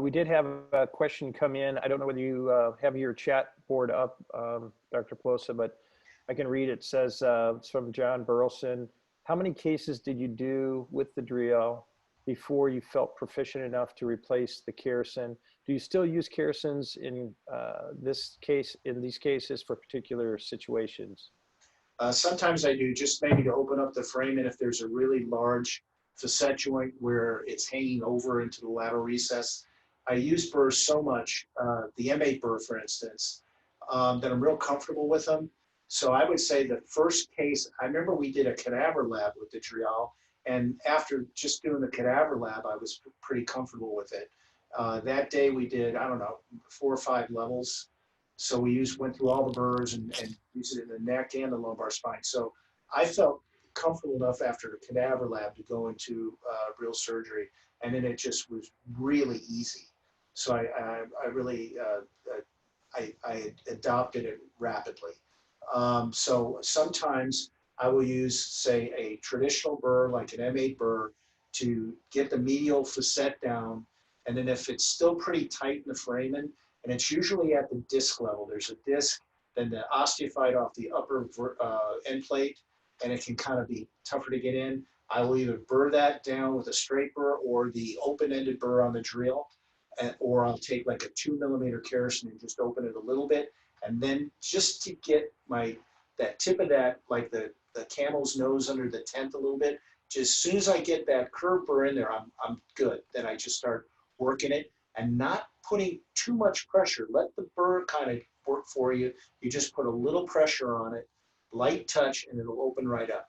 We did have a question come in. I don't know whether you have your chat board up, Dr. Pelosa, but I can read it. It says, it's from John Burleson. How many cases did you do with the Dreal before you felt proficient enough to replace the Kerrison? Do you still use Kerrisons in these cases for particular situations? Sometimes I do, just maybe to open up the frame, and if there's a really large facet joint where it's hanging over into the lateral recess. I use burrs so much, the M8 burr, for instance, that I'm real comfortable with them. So I would say the first case, I remember we did a cadaver lab with the Dreal, and after just doing the cadaver lab, I was pretty comfortable with it. That day we did, I don't know, 4 or 5 levels. So we went through all the burrs and used it in the neck and the lumbar spine. So I felt comfortable enough after the cadaver lab to go into real surgery, and then it just was really easy. So I really I adopted it rapidly. So sometimes I will use, say, a traditional burr like an M8 burr to get the medial facet down, and then if it's still pretty tight in the foramen, and it's usually at the disc level. There's a disc, then the osteophyte off the upper end plate, and it can kind of be tougher to get in. I will either burr that down with a straight burr or the open-ended burr on the Dreal, or I'll take like a 2mm Kerrison and just open it a little bit, and then just to get that tip of that, like the camel's nose under the tent a little bit, just as soon as I get that curved burr in there, I'm good. Then I just start working it and not putting too much pressure. Let the burr kind of work for you. You just put a little pressure on it, light touch, and it'll open right up.